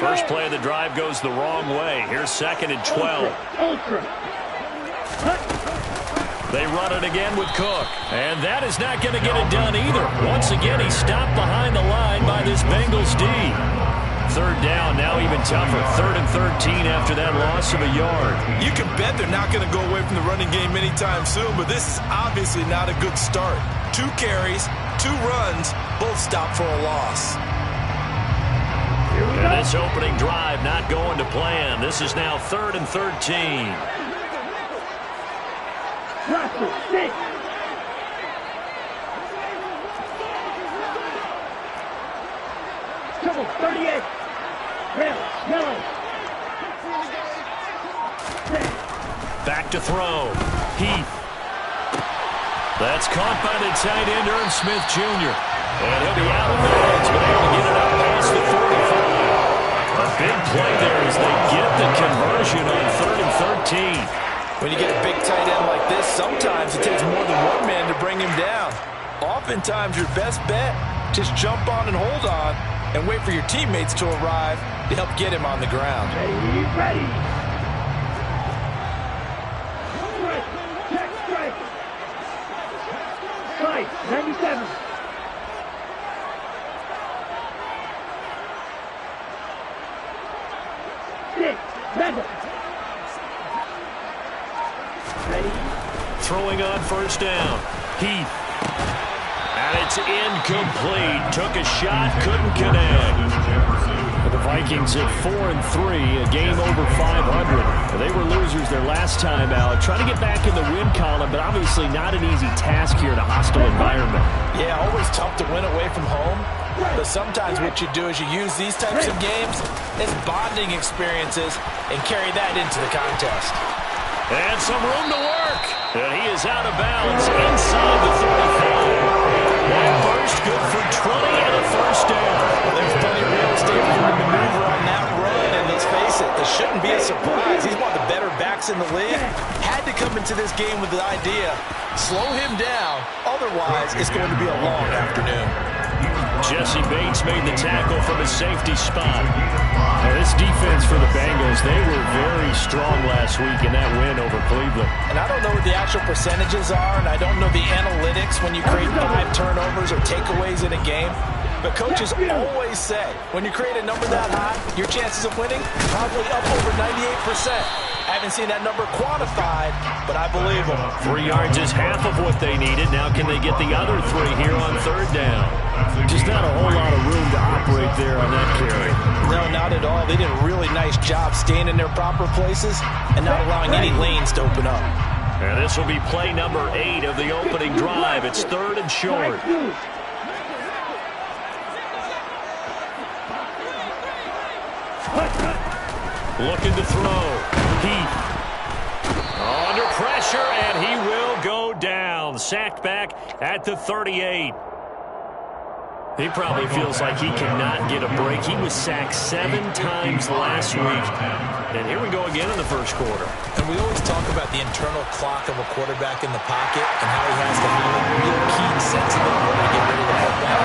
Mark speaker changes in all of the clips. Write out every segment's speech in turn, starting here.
Speaker 1: First play of the drive goes the wrong way. Here's 2nd and 12. They run it again with Cook. And that is not going to get it done either. Once again, he's stopped behind the line by this Bengals D. 3rd down, now even tougher. 3rd and 13 after that loss of a yard.
Speaker 2: You can bet they're not going to go away from the running game anytime soon, but this is obviously not a good start. 2 carries, 2 runs, both stopped for a loss.
Speaker 1: And this opening drive not going to plan. This is now 3rd and 13.
Speaker 3: Trouble 38.
Speaker 1: Back to throw. Heath. That's caught by the tight end, Ern Smith Jr. And he'll be out of bounds, but able to get it up past the 45. A big play there as they get the conversion on 3rd and 13.
Speaker 2: When you get a big tight end like this, sometimes it takes more than one man to bring him down. Oftentimes, your best bet, just jump on and hold on and wait for your teammates to arrive to help get him on the ground.
Speaker 3: Ready. Check strike. Strike, 97. Madden. Ready.
Speaker 1: Throwing on 1st down. Heath. And it's incomplete. Took a shot, couldn't connect. The Vikings at 4-3, a game over 500. They were losers their last time out. Trying to get back in the win column, but obviously not an easy task here in a hostile environment.
Speaker 2: Yeah, always tough to win away from home. But sometimes what you do is you use these types of games as bonding experiences and carry that into the contest.
Speaker 1: And some room to work. And he is out of bounds inside the 35. One burst, good for 20 and a 1st down.
Speaker 2: Well, there's plenty of real estate for him to maneuver on that run. And let's face it, this shouldn't be a surprise. He's one of the better backs in the league. Had to come into this game with the idea, slow him down. Otherwise, it's going to be a long afternoon.
Speaker 1: Jesse Bates made the tackle from his safety spot. Now this defense for the Bengals, they were very strong last week in that win over Cleveland.
Speaker 2: And I don't know what the actual percentages are, and I don't know the analytics when you create 5 turnovers or takeaways in a game. But coaches always say, when you create a number that high, your chances of winning probably up over 98%. I haven't seen that number quantified, but I believe them.
Speaker 1: 3 yards is half of what they needed. Now can they get the other 3 here on 3rd down? Just not a whole lot of room to operate there on that carry.
Speaker 2: No, not at all. They did a really nice job staying in their proper places and not allowing any lanes to open up.
Speaker 1: And this will be play number 8 of the opening drive. It's 3rd and short. Looking to throw. Heath. Under pressure, and he will go down. Sacked back at the 38. He probably feels like he cannot get a break. He was sacked 7 times last week. And here we go again in the 1st quarter.
Speaker 2: And we always talk about the internal clock of a quarterback in the pocket and how he has to have a real keen sense of it in order to get rid of the football.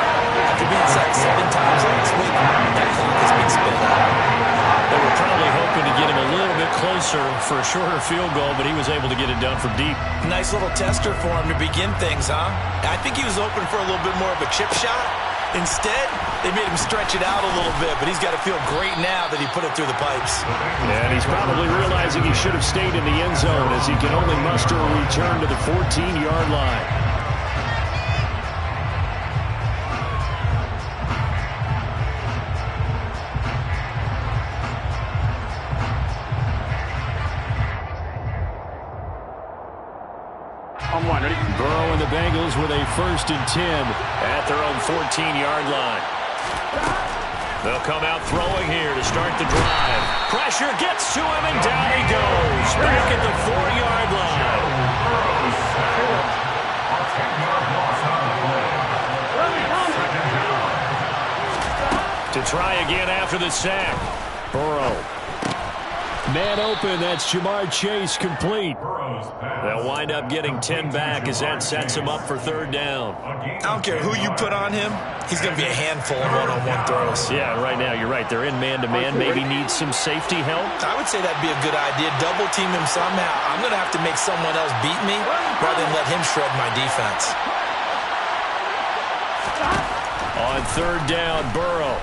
Speaker 2: After being sacked 7 times last week, that clock has been sped out.
Speaker 1: They were probably hoping to get him a little bit closer for a shorter field goal, but he was able to get it done from deep.
Speaker 2: Nice little tester for him to begin things, huh? I think he was open for a little bit more of a chip shot. Instead, they made him stretch it out a little bit, but he's got to feel great now that he put it through the pipes.
Speaker 1: And he's probably realizing he should have stayed in the end zone as he can only muster a return to the 14-yard line. Burrow and the Bengals with a 1st and 10 at their own 14-yard line. They'll come out throwing here to start the drive. Pressure gets to him, and down he goes. Back at the 4-yard line. To try again after the sack. Burrow. Man open, that's Jamar Chase complete. They'll wind up getting 10 back as that sets him up for third down.
Speaker 2: I don't care who you put on him, he's going to be a handful of one-on-one throws.
Speaker 1: Yeah, right now, you're right. They're in man-to-man, maybe need some safety help.
Speaker 2: I would say that'd be a good idea. Double team him somehow. I'm going to have to make someone else beat me rather than let him shred my defense.
Speaker 1: On third down, Burrow.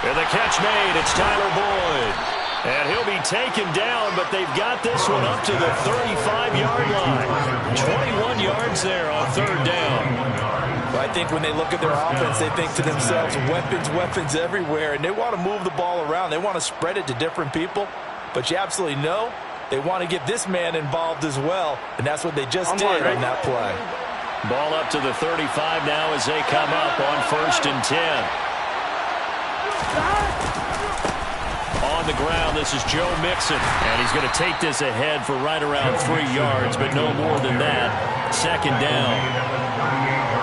Speaker 1: And the catch made, it's Tyler Boyd. And he'll be taken down, but they've got this one up to the 35-yard line. 21 yards there on third down.
Speaker 2: Well, I think when they look at their offense, they think to themselves, weapons everywhere, and they want to move the ball around. They want to spread it to different people, but you absolutely know they want to get this man involved as well, and that's what they just did on that play.
Speaker 1: Ball up to the 35 now as they come up on 1st and 10. On the ground, this is Joe Mixon, and he's going to take this ahead for right around 3 yards, but no more than that. Second down.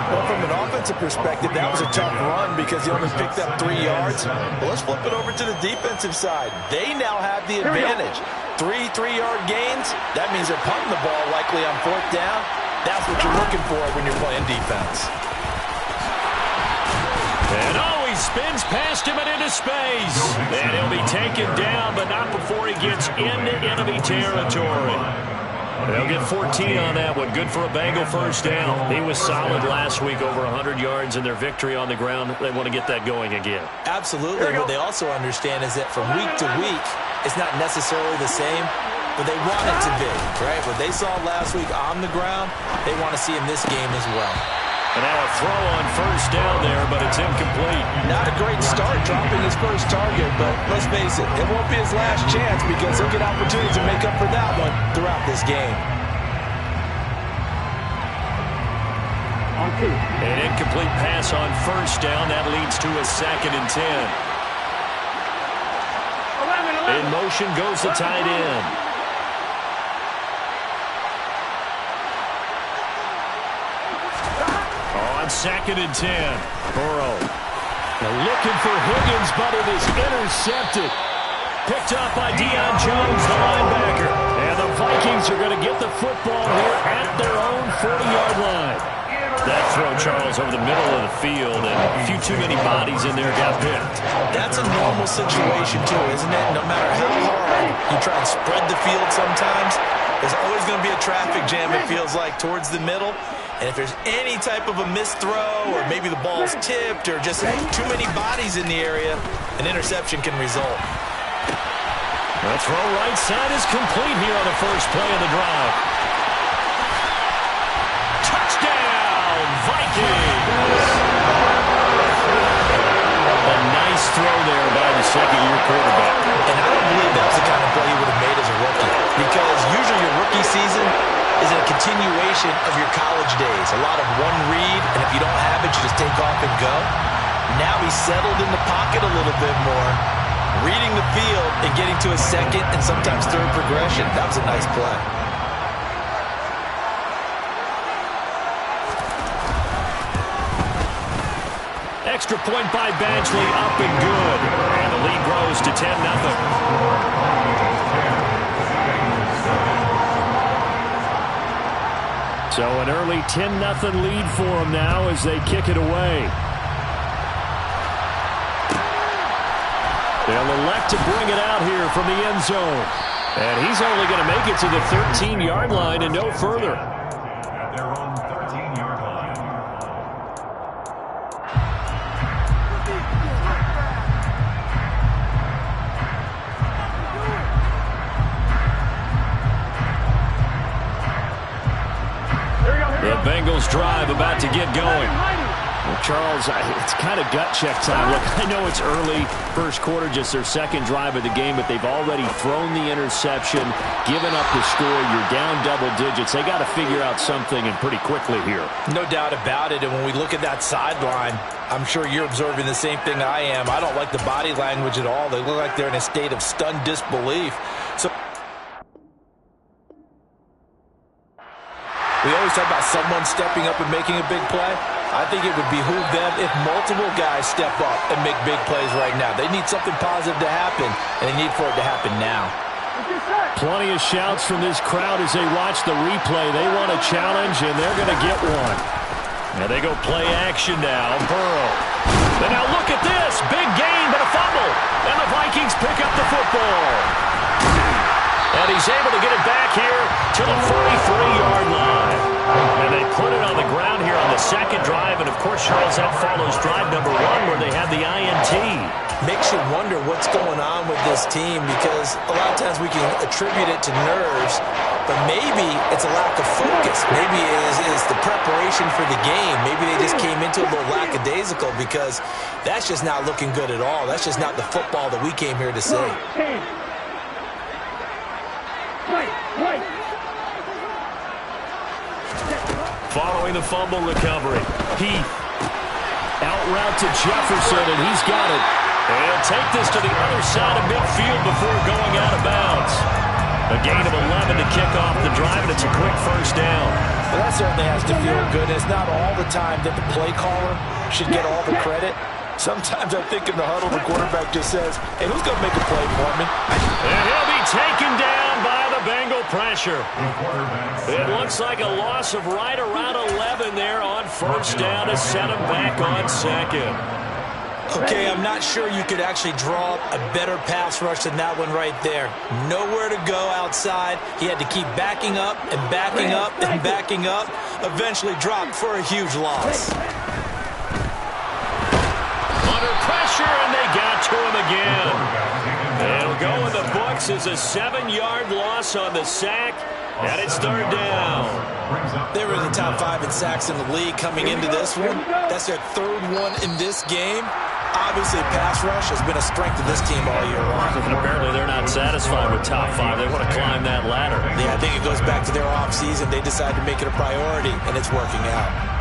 Speaker 2: Well, from an offensive perspective, that was a tough run because he only picked up 3 yards. Well, let's flip it over to the defensive side. They now have the advantage. 3 3-yard gains, that means they're punting the ball likely on 4th down. That's what you're looking for when you're playing defense.
Speaker 1: And he spins past him and into space. And he'll be taken down, but not before he gets into enemy territory. They'll get 14 on that one. Good for a Bengal first down. He was solid last week, over 100 yards in their victory on the ground. They want to get that going again.
Speaker 2: Absolutely. What they also understand is that from week to week, it's not necessarily the same, but they want it to be, right? What they saw last week on the ground, they want to see in this game as well.
Speaker 1: And now a throw on first down there, but it's incomplete.
Speaker 2: Not a great start dropping his first target, but let's face it, it won't be his last chance because he'll get opportunities to make up for that one throughout this game.
Speaker 1: An incomplete pass on first down. That leads to a 2nd and 10. In motion goes the tight end. On 2nd and 10, Burrow. They're looking for Higgins, but it is intercepted. Picked up by Deion Jones, the linebacker. And the Vikings are going to get the football here at their own 40-yard line. That throw, Charles, over the middle of the field, and a few too many bodies in there got picked.
Speaker 2: That's a normal situation, too, isn't it? No matter how hard you try and spread the field sometimes, there's always going to be a traffic jam, it feels like, towards the middle. And if there's any type of a missed throw or maybe the ball's tipped or just too many bodies in the area, an interception can result.
Speaker 1: The throw right side is complete here on the first play of the drive. Touchdown, Vikings! A nice throw there by the second-year quarterback.
Speaker 2: And I don't believe that was the kind of play he would have made as a rookie, because usually your rookie season is a continuation of your college days. A lot of one read, and if you don't have it, you just take off and go. Now he's settled in the pocket a little bit more, reading the field and getting to a second and sometimes third progression. That was a nice play.
Speaker 1: Extra point by Badgley, up and good. And the lead grows to 10-0. So an early 10-0 lead for them now as they kick it away. They'll elect to bring it out here from the end zone. And he's only going to make it to the 13-yard line and no further.
Speaker 4: At their own 13-yard line.
Speaker 1: The Bengals drive about to get going. Well, Charles, it's kind of gut check time. Look, I know it's early, first quarter, just their second drive of the game, but they've already thrown the interception, given up the score. You're down double digits. They got to figure out something, and pretty quickly here.
Speaker 2: No doubt about it, and when we look at that sideline, I'm sure you're observing the same thing I am. I don't like the body language at all. They look like they're in a state of stunned disbelief. So we always talk about someone stepping up and making a big play. I think it would behoove them if multiple guys step up and make big plays right now. They need something positive to happen, and they need for it to happen now.
Speaker 1: Plenty of shouts from this crowd as they watch the replay. They want a challenge, and they're going to get one. Now they go play action now. Burrow. And now look at this. Big gain, but a fumble. And the Vikings pick up the football. And he's able to get it back here to the 43-yard line. And they put it on the ground here on the second drive. And, of course, Charles, that follows drive number 1 where they had the INT.
Speaker 2: Makes you wonder what's going on with this team because a lot of times we can attribute it to nerves, but maybe it's a lack of focus. Maybe it is the preparation for the game. Maybe they just came into a little lackadaisical because that's just not looking good at all. That's just not the football that we came here to see.
Speaker 1: Following the fumble recovery, Heath out route to Jefferson, and he's got it. And he'll take this to the other side of midfield before going out of bounds. A gain of 11 to kick off the drive, and it's a quick first down.
Speaker 2: Well, that certainly has to feel good. It's not all the time that the play caller should get all the credit. Sometimes I think in the huddle, the quarterback just says, hey, who's going to make a play for me?
Speaker 1: And he'll be taken down by the Bengal pressure. It looks like a loss of right around 11 there on first down to set him back on second.
Speaker 2: Okay, I'm not sure you could actually draw up a better pass rush than that one right there. Nowhere to go outside. He had to keep backing up and backing up and backing up. Eventually dropped for a huge loss.
Speaker 1: Under pressure, and they got to him again. It'll go in the books as a 7-yard loss on the sack, and it's third down.
Speaker 2: They were in the top 5 in sacks in the league coming into this one. That's their third one in this game. Obviously, pass rush has been a strength of this team all year long.
Speaker 1: And apparently they're not satisfied with top 5. They want to climb that ladder.
Speaker 2: Yeah, I think it goes back to their offseason. They decided to make it a priority, and it's working out.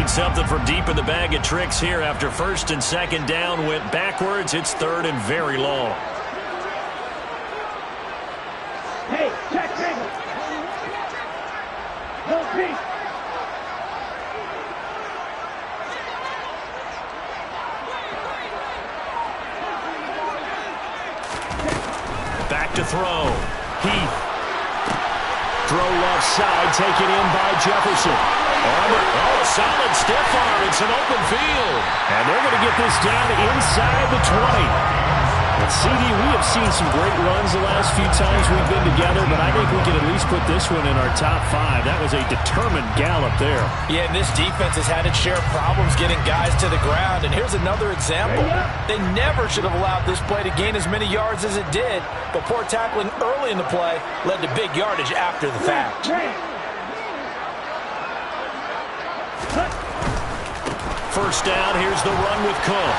Speaker 1: Something from deep in the bag of tricks here after first and second down went backwards. It's third and very long.
Speaker 3: Hey, check, Bengal. No peace.
Speaker 1: Back to throw. Heath. Throw left side, taken in by Jefferson. Oh, a solid stiff arm. It's an open field. And they're going to get this down inside the 20. And CD, we have seen some great runs the last few times we've been together, but I think we can at least put this one in our top 5. That was a determined gallop there.
Speaker 2: Yeah, and this defense has had its share of problems getting guys to the ground. And here's another example. They never should have allowed this play to gain as many yards as it did, but poor tackling early in the play led to big yardage after the fact.
Speaker 1: First down, here's the run with Cook.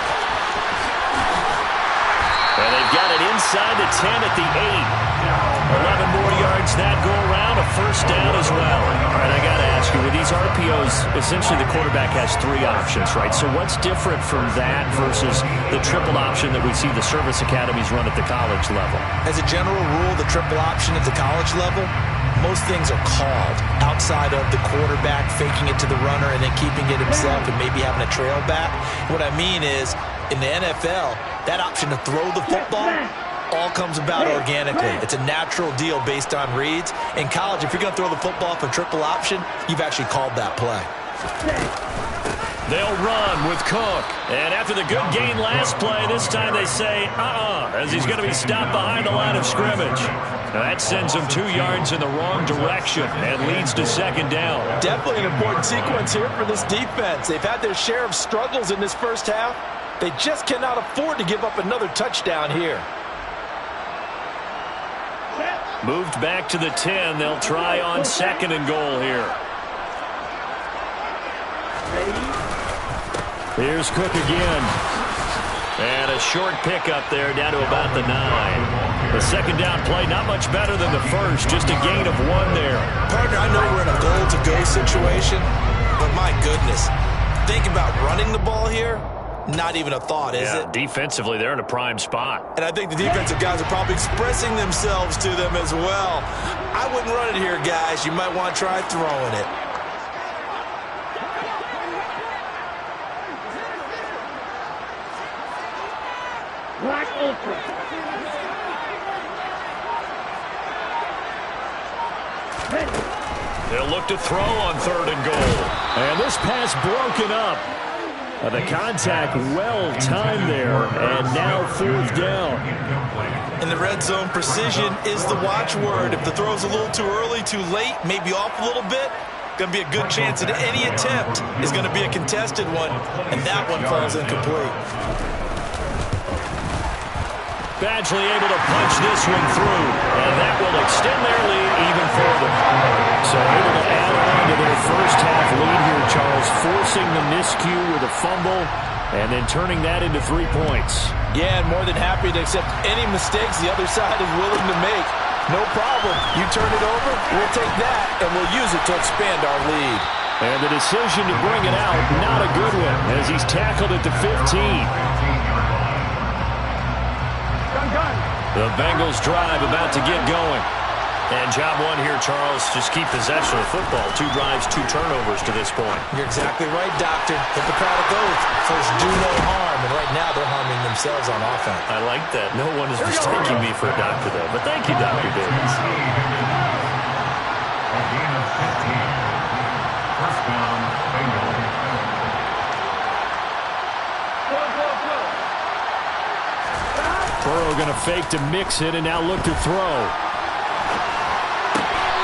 Speaker 1: And they've got it inside the 10 at the 8. 11 more yards that go around, a first down as well. All right, I got to ask you, with these RPOs, essentially the quarterback has 3 options, right? So what's different from that versus the triple option that we see the service academies run at the college level?
Speaker 2: As a general rule, the triple option at the college level, most things are called outside of the quarterback faking it to the runner and then keeping it himself and maybe having a trail back. What I mean is, in the NFL, that option to throw the football all comes about organically. It's a natural deal based on reads. In college, if you're going to throw the football for triple option, you've actually called that play.
Speaker 1: They'll run with Cook. And after the good gain last play, this time they say, as he's going to be stopped behind the line of scrimmage. Now that sends him 2 yards in the wrong direction and leads to second down.
Speaker 2: Definitely an important sequence here for this defense. They've had their share of struggles in this first half. They just cannot afford to give up another touchdown here.
Speaker 1: Moved back to the 10. They'll try on second and goal here. Here's Cook again. And a short pickup there down to about the 9. The second down play, not much better than the first. Just a gain of 1 there.
Speaker 2: Partner, I know we're in a goal-to-go situation, but my goodness. think about running the ball here, not even a thought, is it?
Speaker 1: Defensively, they're in a prime spot.
Speaker 2: And I think the defensive guys are probably expressing themselves to them as well. I wouldn't run it here, guys. You might want to try throwing it.
Speaker 3: Black Ultra.
Speaker 1: They'll look to throw on 3rd and goal. And this pass broken up. The contact well-timed there, and now 4th down.
Speaker 2: In the red zone, precision is the watchword. If the throw's a little too early, too late, maybe off a little bit, going to be a good chance that any attempt is going to be a contested one, and that one falls incomplete.
Speaker 1: Badgley able to punch this one through, and that will extend their lead even further. So able to add on to their first half lead here, Charles, forcing the miscue with a fumble and then turning that into 3 points.
Speaker 2: Yeah, and more than happy to accept any mistakes the other side is willing to make. No problem. You turn it over, we'll take that, and we'll use it to expand our lead.
Speaker 1: And the decision to bring it out, not a good one, as he's tackled at the 15. The Bengals drive about to get going. And job one here, Charles, just keep possession of the football. 2 drives, 2 turnovers to this point.
Speaker 2: You're exactly right, Doctor. Hippocratic oath. First, do no harm. And right now, they're harming themselves on offense.
Speaker 1: I like that. No one is mistaking me for a doctor, though. But thank you, Dr. Davis.
Speaker 4: A gain of 15. First down, Bengals.
Speaker 1: Burrow going to fake to mix it and now look to throw.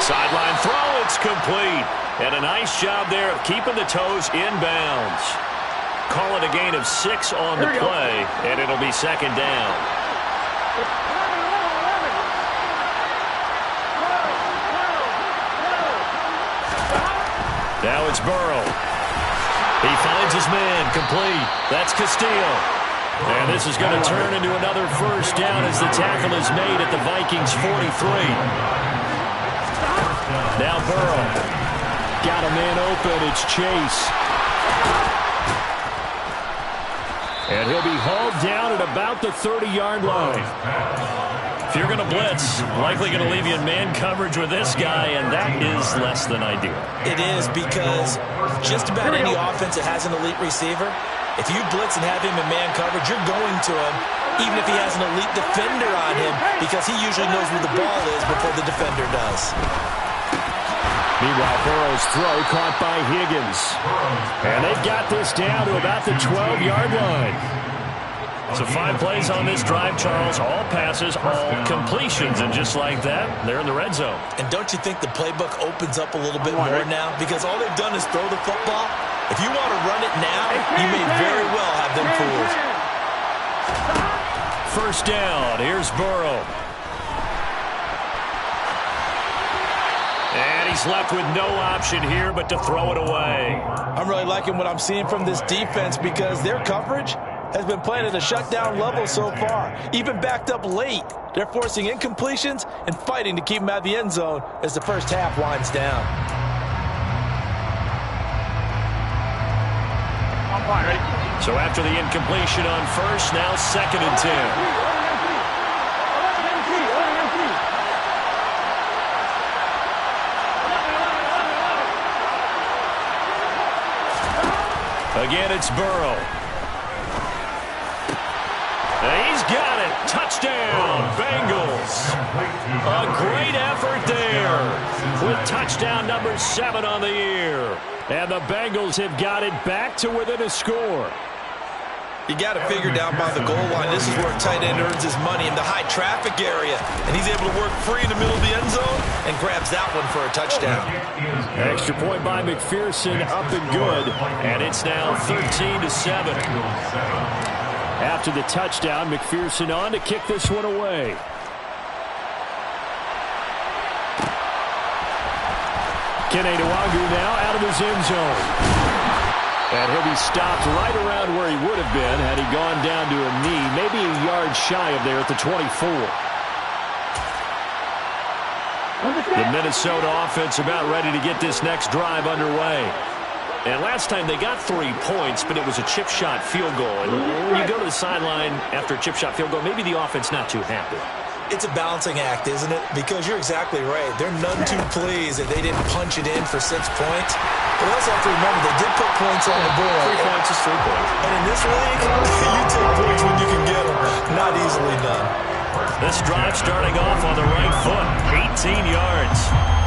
Speaker 1: Sideline throw, it's complete. And a nice job there of keeping the toes in bounds. Call it a gain of 6 on the play, and it'll be 2nd down. Now it's Burrow. He finds his man, complete. That's Castillo. And this is going to turn into another first down as the tackle is made at the Vikings 43. Now Burrow. Got a man open. It's Chase. And he'll be hauled down at about the 30-yard line. If you're going to blitz, likely going to leave you in man coverage with this guy, and that is less than ideal.
Speaker 2: It is, because just about any offense that has an elite receiver, if you blitz and have him in man coverage, you're going to him, even if he has an elite defender on him, because he usually knows where the ball is before the defender does.
Speaker 1: Meanwhile, Burrow's throw caught by Higgins. And they've got this down to about the 12-yard line. So 5 plays on this drive, Charles. All passes, all completions. And just like that, they're in the red zone.
Speaker 2: And don't you think the playbook opens up a little bit more now? Because all they've done is throw the football. If you want to run it now, you may very well have them fooled.
Speaker 1: First down. Here's Burrow. And he's left with no option here but to throw it away.
Speaker 2: I'm really liking what I'm seeing from this defense, because their coverage has been playing at a shutdown level so far. Even backed up late, they're forcing incompletions and fighting to keep them out of the end zone as the first half winds down.
Speaker 1: So after the incompletion on first, now 2nd and 10. Again, it's Burrow. He's got it. Touchdown, Bengals. A great effort there with touchdown number 7 on the year. And the Bengals have got it back to within a score.
Speaker 2: You got to figure down by the goal line. This is where a tight end earns his money, in the high traffic area. And he's able to work free in the middle of the end zone and grabs that one for a touchdown.
Speaker 1: Extra point by McPherson, up and good. And it's now 13-7. After the touchdown, McPherson on to kick this one away. Kene Nwagu now out of his end zone. And he'll be stopped right around where he would have been had he gone down to a knee, maybe a yard shy of there at the 24. The Minnesota offense about ready to get this next drive underway. And last time they got 3 points, but it was a chip shot field goal. And when you go to the sideline after a chip shot field goal, maybe the offense not too happy.
Speaker 2: It's a balancing act, isn't it? Because you're exactly right. They're none too pleased that they didn't punch it in for 6 points. But we also have to remember they did put points on the board.
Speaker 1: 3 points is 3 points.
Speaker 2: And in this league, you take points when you can get them. Not easily done.
Speaker 1: This drive starting off on the right foot. 18 yards.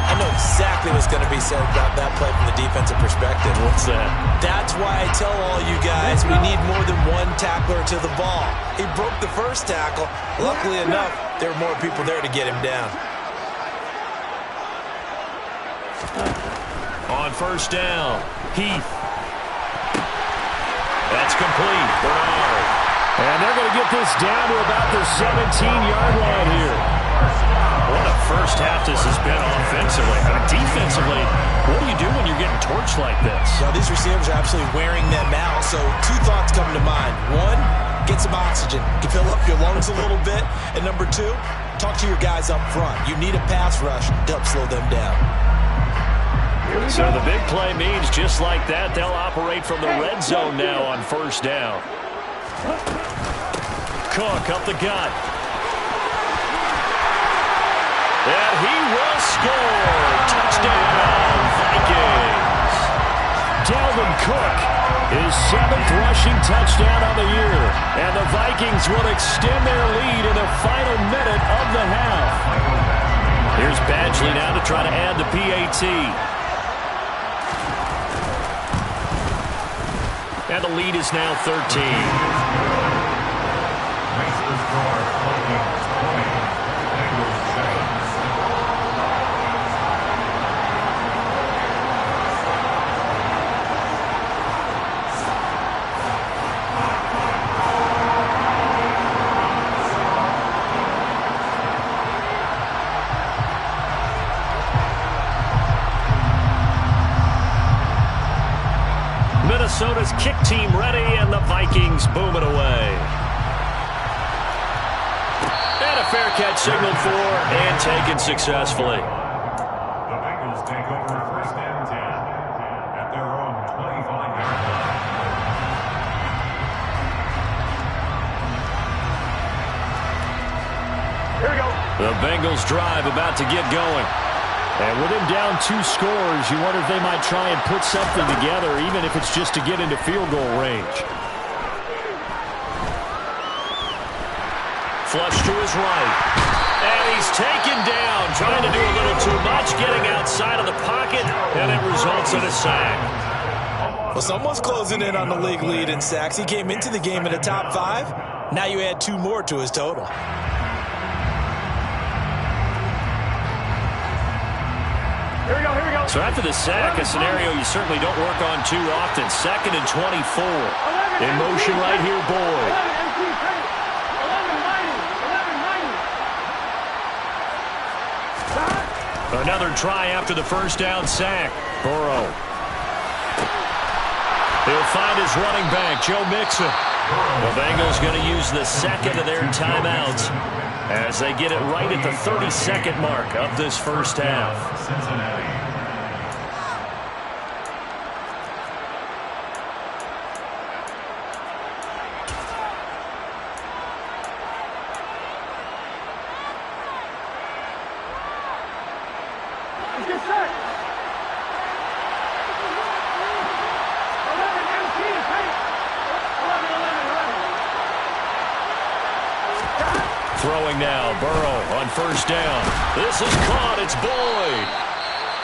Speaker 2: I know exactly what's going to be said about that play from the defensive perspective.
Speaker 1: What's that?
Speaker 2: That's why I tell all you guys we need more than one tackler to the ball. He broke the first tackle. Luckily enough, there were more people there to get him down.
Speaker 1: On first down, Heath. That's complete. Bernard. And they're going to get this down to about the 17-yard line here. What a first half this has been offensively. Defensively, what do you do when you're getting torched like this?
Speaker 2: Well, these receivers are absolutely wearing them out. So 2 thoughts come to mind. 1, get some oxygen. You fill up your lungs a little bit. And number 2, talk to your guys up front. You need a pass rush to help slow them down.
Speaker 1: So the big play means just like that, they'll operate from the red zone now on first down. Cook up the gut. And he will score. Touchdown, Vikings. Dalvin Cook, his 7th rushing touchdown on the year. And the Vikings will extend their lead in the final minute of the half. Here's Badgley now to try to add the PAT. And the lead is now 13. Minnesota's kick team ready, and the Vikings boom it away. And a fair catch signaled for and taken successfully.
Speaker 4: The Bengals take over first and 10 at their own 25-yard line.
Speaker 1: Here we go. The Bengals drive about to get going. And with him down 2 scores, you wonder if they might try and put something together, even if it's just to get into field goal range. Flush to his right. And he's taken down, trying to do a little too much, getting outside of the pocket, and it results in a sack.
Speaker 2: Well, someone's closing in on the league lead in sacks. He came into the game in the top 5. Now you add 2 more to his total.
Speaker 3: Here we go, here we go.
Speaker 1: So after the sack, a scenario you certainly don't work on too often. 2nd and 24. In motion right here, Boyd. 11, another try after the first down sack. Burrow. He'll find his running back, Joe Mixon. The Bengals going to use the second of their timeouts as they get it right at the 30-second mark of this first half.
Speaker 4: Cincinnati.
Speaker 3: Get set. 11 MT, right? 11.
Speaker 1: Throwing now, Burrow on first down. This is caught, it's Boyd.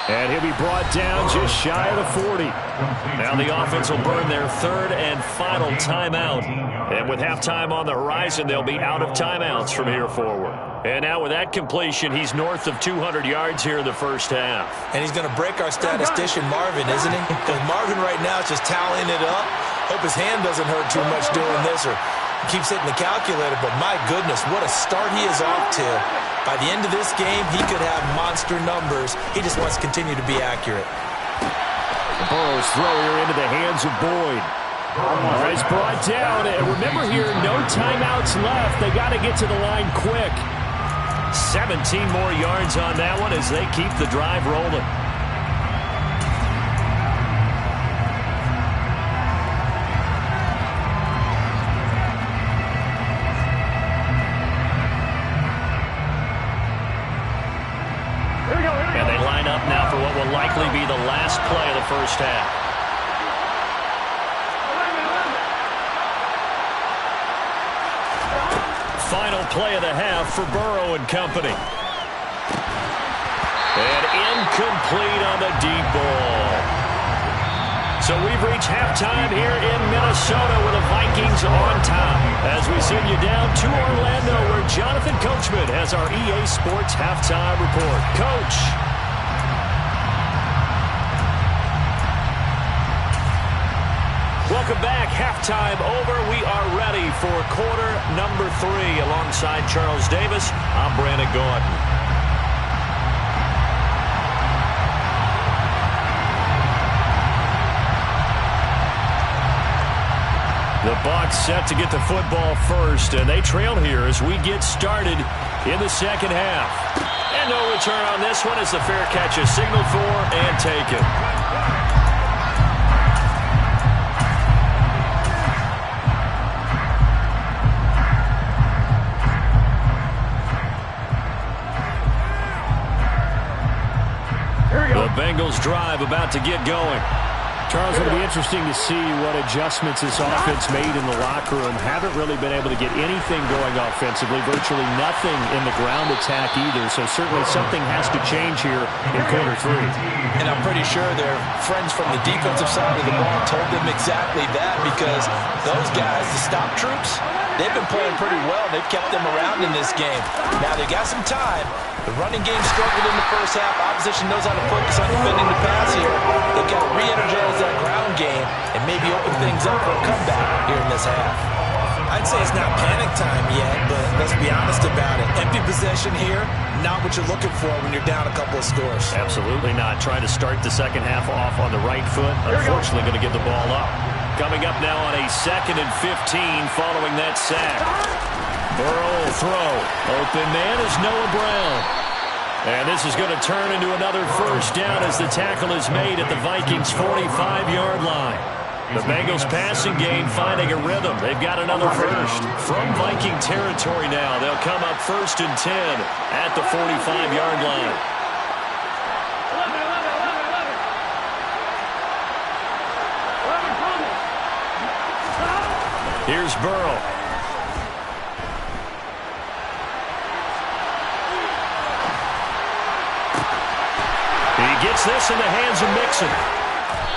Speaker 1: And he'll be brought down just shy of the 40. Now the offense will burn their 3rd and final timeout. And with halftime on the horizon, they'll be out of timeouts from here forward. And now with that completion, he's north of 200 yards here in the first half.
Speaker 2: And he's going to break our statistician Marvin, isn't he? Because Marvin right now is just tallying it up. Hope his hand doesn't hurt too much doing this or keeps hitting the calculator. But my goodness, what a start he is off to. By the end of this game, he could have monster numbers. He just wants to continue to be accurate.
Speaker 1: Burrow's throw here into the hands of Boyd. All right, it's brought down. And remember here, no timeouts left. They got to get to the line quick. 17 more yards on that one as they keep the drive rolling. likely be the last play of the first half. Final play of the half for Burrow and company. And incomplete on the deep ball. So we've reached halftime here in Minnesota with the Vikings on top. As we send you down to Orlando, where Jonathan Coachman has our EA Sports halftime report. Coach. Welcome back. Halftime over. We are ready for quarter number 3. Alongside Charles Davis, I'm Brandon Gaudin. The Bucs set to get the football first, and they trail here as we get started in the second half. And no return on this one as the fair catch is signaled for and taken. The Bengals drive about to get going.
Speaker 5: Charles, it'll be interesting to see what adjustments this offense made in the locker room. Haven't really been able to get anything going offensively, virtually nothing in the ground attack either. So certainly something has to change here in quarter 3.
Speaker 2: And I'm pretty sure their friends from the defensive side of the ball told them exactly that, because those guys, the stop troops, they've been playing pretty well. They've kept them around in this game. Now they've got some time. The running game struggled in the first half. Opposition knows how to focus on defending the pass here. They've got to re-energize that ground game and maybe open things up for a comeback here in this half. I'd say it's not panic time yet, but let's be honest about it. Empty possession here, not what you're looking for when you're down a couple of scores.
Speaker 1: Absolutely not. Trying to start the second half off on the right foot. Unfortunately, going to give the ball up. Coming up now on a 2nd and 15 following that sack. Burrow will throw. Open man is Noah Brown. And this is going to turn into another first down as the tackle is made at the Vikings' 45-yard line. The Bengals passing game finding a rhythm. They've got another first. From Viking territory now, they'll come up 1st and 10 at the 45-yard line. Here's Burrow. He gets this in the hands of Mixon.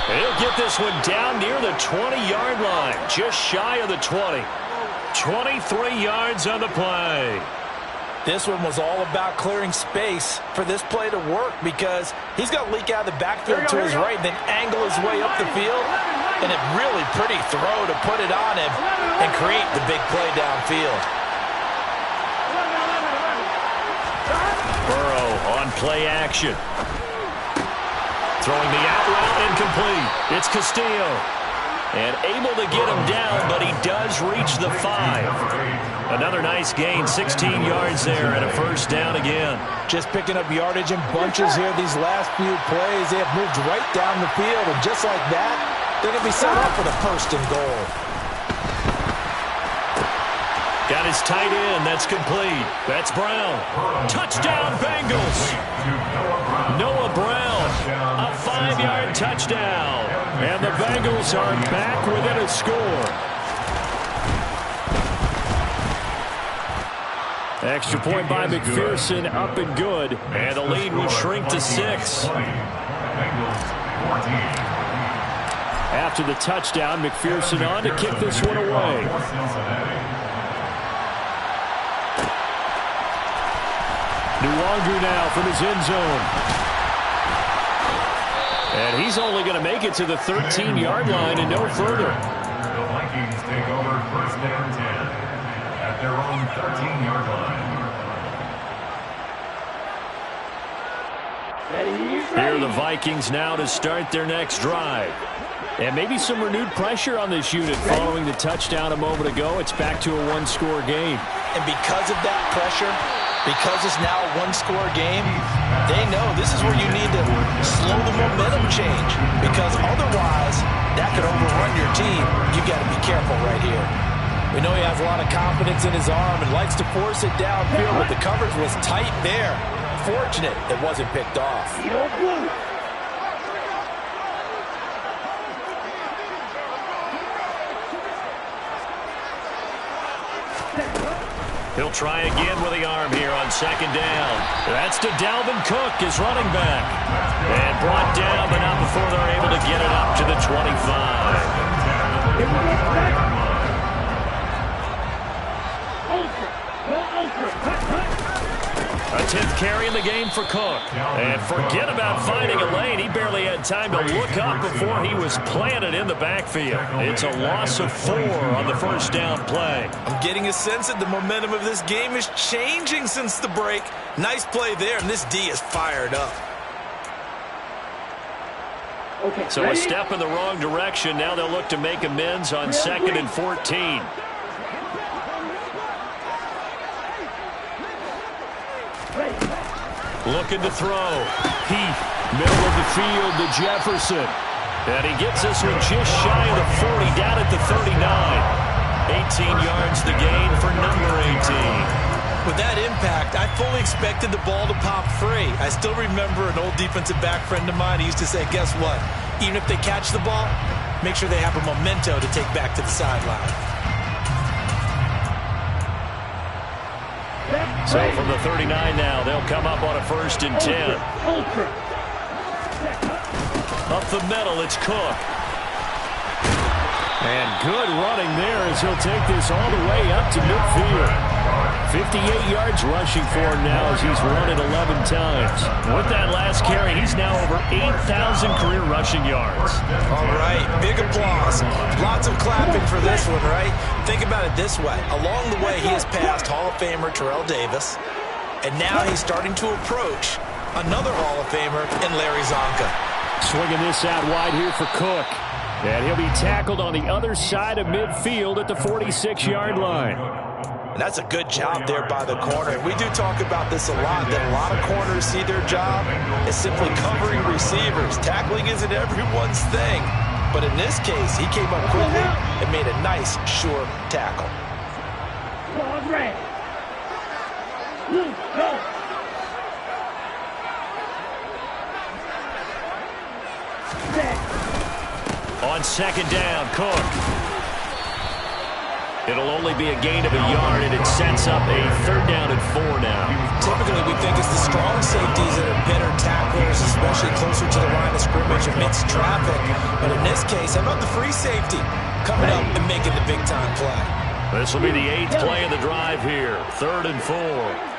Speaker 1: He'll get this one down near the 20-yard line, just shy of the 20. 23 yards on the play.
Speaker 2: This one was all about clearing space for this play to work, because he's got to leak out of the backfield to his right, then angle his way up the field. And a really pretty throw to put it on him and create the big play downfield.
Speaker 1: Burrow on play action. Throwing the out route incomplete. It's Castillo. And able to get him down, but he does reach the 5. Another nice gain, 16 yards there, and a first down again.
Speaker 2: Just picking up yardage in bunches here these last few plays. They have moved right down the field, and just like that, they're going to be set up for the 1st and goal.
Speaker 1: Got his tight end. That's complete. That's Brown. Touchdown, Bengals. Noah Brown, a 5-yard touchdown. And the Bengals are back within a score. Extra point by McPherson, up and good. And the lead will shrink to 6. After the touchdown, McPherson on to kick this one away. Nuwangu now from his end zone. And he's only going to make it to the 13-yard line and no further.
Speaker 4: The Vikings take over 1st and 10 at their own 13-yard line.
Speaker 1: Here are the Vikings now to start their next drive. And maybe some renewed pressure on this unit following the touchdown a moment ago. It's back to a one-score game.
Speaker 2: And because of that pressure, because it's now a one-score game, they know this is where you need to slow the momentum change, because otherwise that could overrun your team. You've got to be careful right here. We know he has a lot of confidence in his arm and likes to force it downfield, but the coverage was tight there. Fortunate it wasn't picked off.
Speaker 1: He'll try again with the arm here on second down. That's to Dalvin Cook, his running back. And brought down, but not before they're able to get it up to the 25. A 10th carry in the game for Cook. And forget about finding a lane. He barely had time to look up before he was planted in the backfield. It's a loss of 4 on the first down play.
Speaker 2: I'm getting a sense that the momentum of this game is changing since the break. Nice play there, and this D is fired up.
Speaker 3: Okay,
Speaker 1: so a step in the wrong direction. Now they'll look to make amends on 2nd and 14. Looking to throw. Heath, middle of the field to Jefferson. And he gets this one just shy of the 40, down at the 39. 18 yards the gain for number 18.
Speaker 2: With that impact, I fully expected the ball to pop free. I still remember an old defensive back friend of mine. He used to say, guess what? Even if they catch the ball, make sure they have a memento to take back to the sideline.
Speaker 1: So from the 39 now, they'll come up on a 1st and 10. Up the middle, it's Cook. And good running there as he'll take this all the way up to midfield. 58 yards rushing for him now as he's run it 11 times. With that last carry, he's now over 8,000 career rushing yards.
Speaker 2: All right, big applause. Lots of clapping for this one, right? Think about it this way. Along the way, he has passed Hall of Famer Terrell Davis, and now he's starting to approach another Hall of Famer in Larry Zonka.
Speaker 5: Swinging this out wide here for Cook. And he'll be tackled on the other side of midfield at the 46-yard line.
Speaker 2: And that's a good job there by the corner. We do talk about this a lot, that a lot of corners see their job as simply covering receivers. Tackling isn't everyone's thing. But in this case, he came up quickly and made a nice, sure tackle.
Speaker 1: On 2nd down, Cook. It'll only be a gain of a yard, and it sets up a 3rd down and 4 now.
Speaker 2: Typically, we think it's the strong safeties that are better tacklers, especially closer to the line of scrimmage amidst traffic. But in this case, how about the free safety coming up and making the big-time play?
Speaker 1: This will be the 8th play of the drive here, 3rd and 4.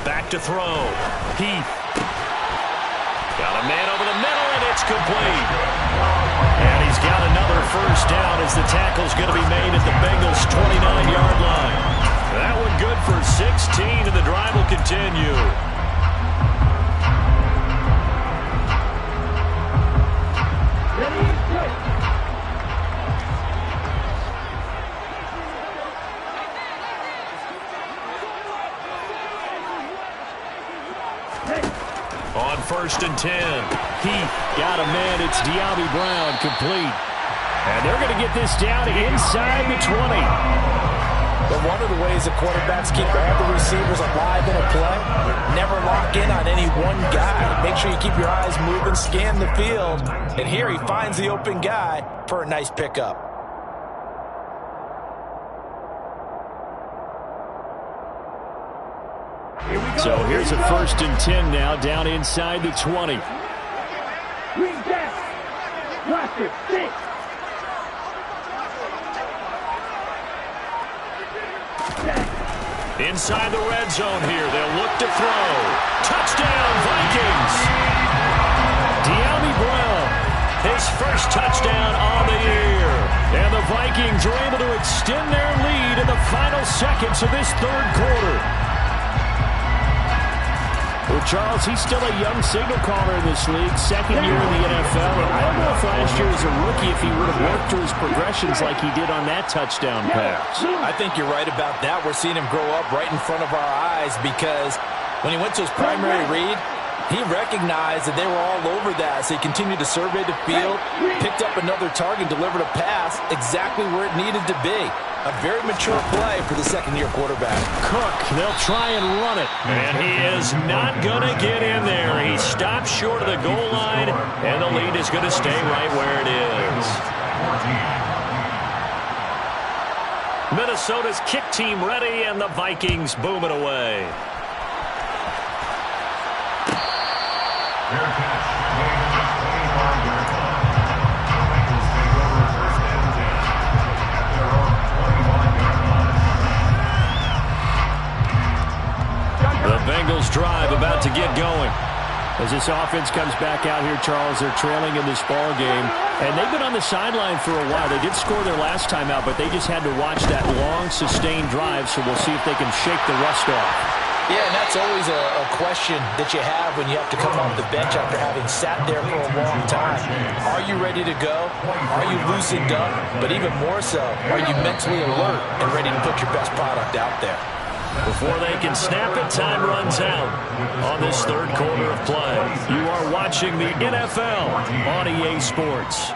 Speaker 1: Back to throw. Heath. Got a man over the middle, and it's complete. And he's got another 1st down as the tackle's going to be made at the Bengals' 29-yard line. That one good for 16, and the drive will continue. On 1st and 10, Heath got a man. It's De'Ami Brown, complete. And they're going to get this down inside the 20.
Speaker 2: But one of the ways that quarterbacks keep all the receivers alive in a play, never lock in on any one guy. Make sure you keep your eyes moving, scan the field. And here he finds the open guy for a nice pickup.
Speaker 5: So here's a 1st and 10 now, down inside the 20.
Speaker 1: Inside the red zone here, they'll look to throw. Touchdown, Vikings! De'Ami Brown, his 1st touchdown on the year. And the Vikings are able to extend their lead in the final seconds of this 3rd quarter. Well, Charles, he's still a young signal caller in this league, 2nd year in the NFL. I don't know if last year as a rookie, if he would have worked through his progressions like he did on that touchdown pass.
Speaker 2: I think you're right about that. We're seeing him grow up right in front of our eyes because when he went to his primary read, He recognized that they were all over that, so he continued to survey the field, picked up another target, delivered a pass exactly where it needed to be. A very mature play for the second-year quarterback.
Speaker 5: Cook, they'll try and run it. And he is not going to get in there. He stopped short of the goal line, and the lead is going to stay right where it is. Minnesota's kick team ready, and the Vikings boom it away. The Bengals drive about to get going. As this offense comes back out here, Charles, they're trailing in this ball game. And they've been on the sideline for a while. They did score their last time out, but they just had to watch that long, sustained drive, so we'll see if they can shake the rust off.
Speaker 2: Yeah, and that's always a question that you have when you have to come off the bench after having sat there for a long time. Are you ready to go? Are you loosened up? But even more so, are you mentally alert and ready to put your best product out there?
Speaker 5: Before they can snap it, time runs out on this third quarter of play. You are watching the NFL on EA Sports.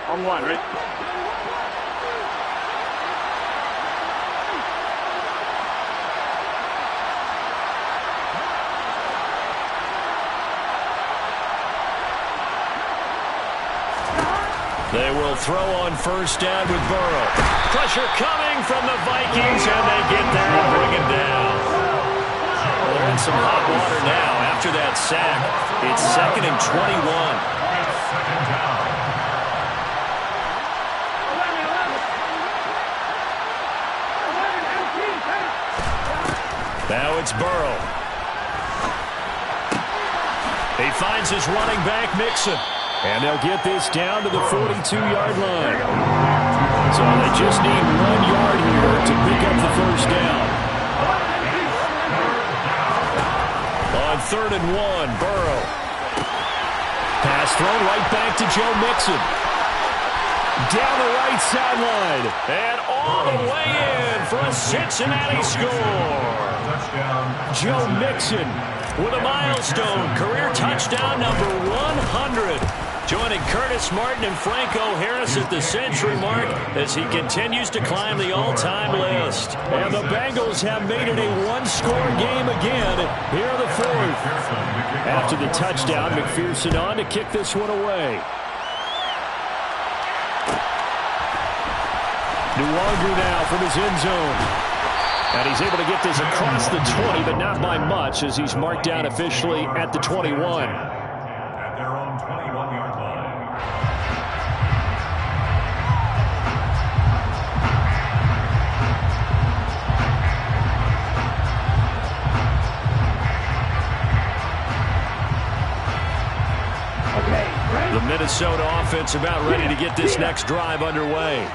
Speaker 3: On one, right?
Speaker 5: They will throw on first down with Burrow. Pressure coming from the Vikings, and they get there and bring it down. Well, they're in some hot water now after that sack. It's 2nd and 21. Now it's Burrow. He finds his running back, Mixon. And they'll get this down to the 42-yard line. So they just need 1 yard here to pick up the first down. On 3rd and 1, Burrow. Pass thrown right back to Joe Mixon. Down the right sideline. And all the way in for a Cincinnati score. Joe Mixon with a milestone career touchdown number 100. Joining Curtis Martin and Franco Harris at the century mark as he continues to climb the all-time list. And the Bengals have made it a one-score game again here in the fourth. After the touchdown, McPherson on to kick this one away. Nuwanger now from his end zone. And he's able to get this across the 20, but not by much as he's marked down officially at the 21.
Speaker 4: At their own 21-yard line.
Speaker 3: Okay, ready?
Speaker 5: The Minnesota offense about ready to get this next drive underway.